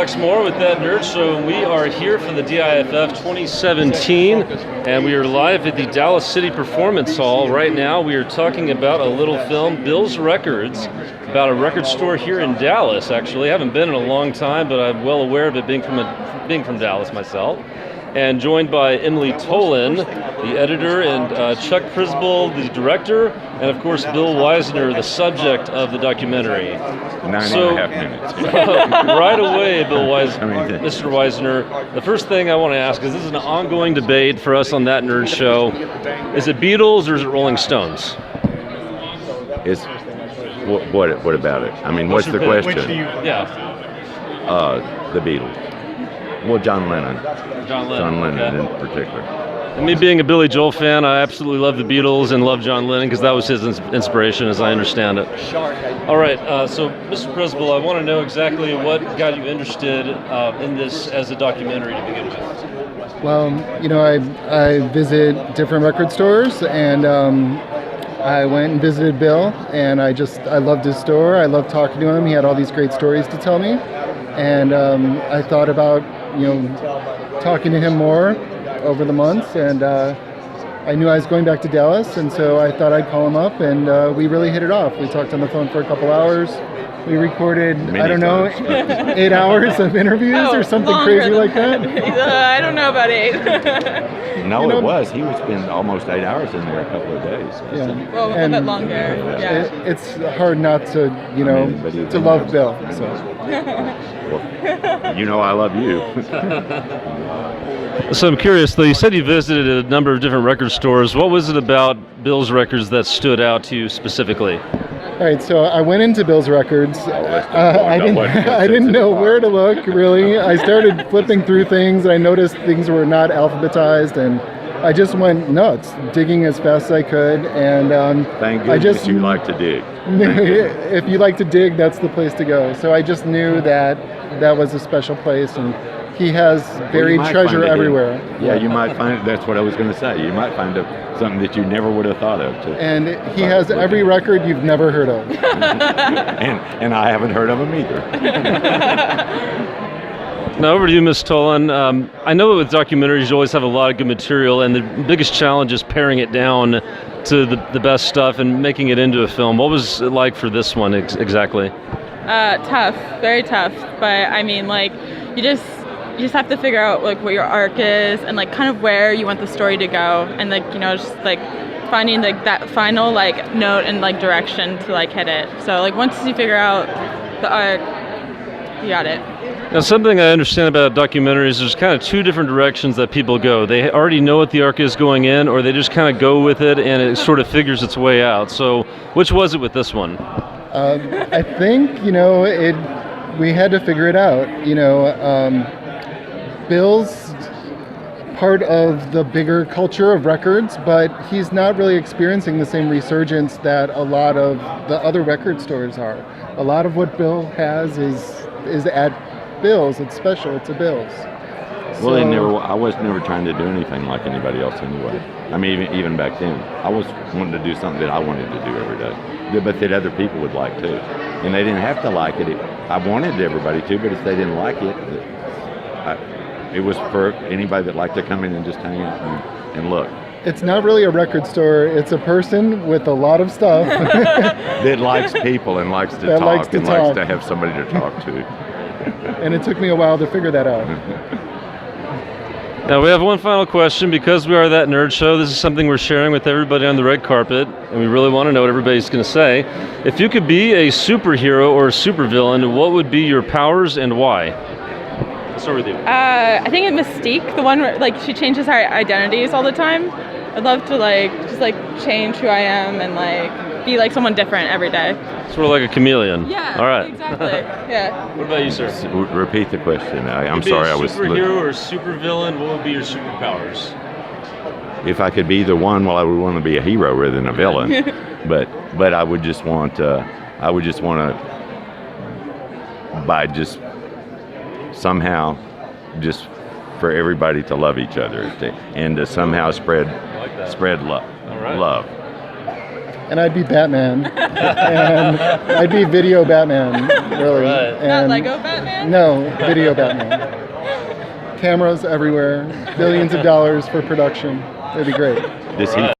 Alex Moore with That Nerd Show, and we are here for the DIFF 2017, and we are live at the Dallas City Performance Hall. Right now, we are talking about a little film, Bill's Records, about a record store here in Dallas, actually. I haven't been in a long time, but I'm well aware of it being from Dallas myself. And joined by Emily Tolan, the editor, and Chuck Przybyl, the director, and of course Bill Wisener, the subject of the documentary. 9.5 minutes. Right away, Mr. Wisener, the first thing I want to ask is, this is an ongoing debate for us on That Nerd Show. Is it Beatles or is it Rolling Stones? It's what about it? I mean, what's the question? The Beatles. Well, John Lennon okay. in particular. And me being a Billy Joel fan, I absolutely love the Beatles and love John Lennon because that was his inspiration, as I understand it. All right, so Mr. Przybyl, I want to know exactly what got you interested in this as a documentary to begin with. Well, you know, I visit different record stores, and I went and visited Bill, and I loved his store. I loved talking to him. He had all these great stories to tell me, and I thought about, talking to him more over the months, and I knew I was going back to Dallas, and so I thought I'd call him up, and we really hit it off. We talked on the phone for a couple hours. We recorded, 8 hours of interviews or something crazy like that. I don't know about 8. No, it was. He would spend almost 8 hours in there a couple of days. Yeah. Well, a bit longer. Yeah. It's hard not to, to love Bill. So. Well, I love you. So I'm curious, though, you said you visited a number of different record stores. What was it about Bill's Records that stood out to you specifically? All right, so I went into Bill's Records. I didn't know where to look, really. I started flipping through things, and I noticed things were not alphabetized, and I just went nuts, digging as fast as I could. And thank goodness you like to dig. If you like to dig, that's the place to go. So I just knew that was a special place, and he has buried treasure everywhere. Yeah, you might find, that's what I was going to say. You might find something that you never would have thought of. And he has every record you've never heard of. and I haven't heard of him either. Now over to you, Ms. Tolan. I know with documentaries you always have a lot of good material, and the biggest challenge is paring it down to the best stuff and making it into a film. What was it like for this one exactly? Tough, very tough. But I mean, you just have to figure out what your arc is and kind of where you want the story to go, and just finding that final note and direction to hit it. So once you figure out the arc, you got it. Now, something I understand about documentaries, there's kind of two different directions that people go. They already know what the arc is going in, or they just kind of go with it and it sort of figures its way out. So which was it with this one? I think, we had to figure it out. Bill's part of the bigger culture of records, but he's not really experiencing the same resurgence that a lot of the other record stores are. A lot of what Bill has is at Bill's. It's special. It's a Bill's. Well, I was never trying to do anything like anybody else anyway. I mean, even back then, I was wanting to do something that I wanted to do every day, but that other people would like too. And they didn't have to like it. I wanted everybody to, but if they didn't like it, it was for anybody that liked to come in and just hang out and look. It's not really a record store. It's a person with a lot of stuff. that likes people and likes to talk and likes to have somebody to talk to. And it took me a while to figure that out. Now we have one final question. Because we are That Nerd Show, this is something we're sharing with everybody on the red carpet, and we really want to know what everybody's going to say. If you could be a superhero or a supervillain, what would be your powers and why? Let's start with you. I think it's Mystique, the one where she changes her identities all the time. I'd love to just change who I am and be someone different every day. Sort of like a chameleon. Yeah. All right. Exactly. Yeah. What about you, sir? Repeat the question. I'm sorry. I was. Superhero or supervillain? What would be your superpowers? If I could be the one, well, I would want to be a hero rather than a villain. but I would just want. By just somehow, just for everybody to love each other and to somehow spread love. All right. Love. and I'd be Batman, and I'd be video Batman, really. Right. Not And Lego Batman? no, video Batman. Cameras everywhere, billions of dollars for production. It'd be great. Does he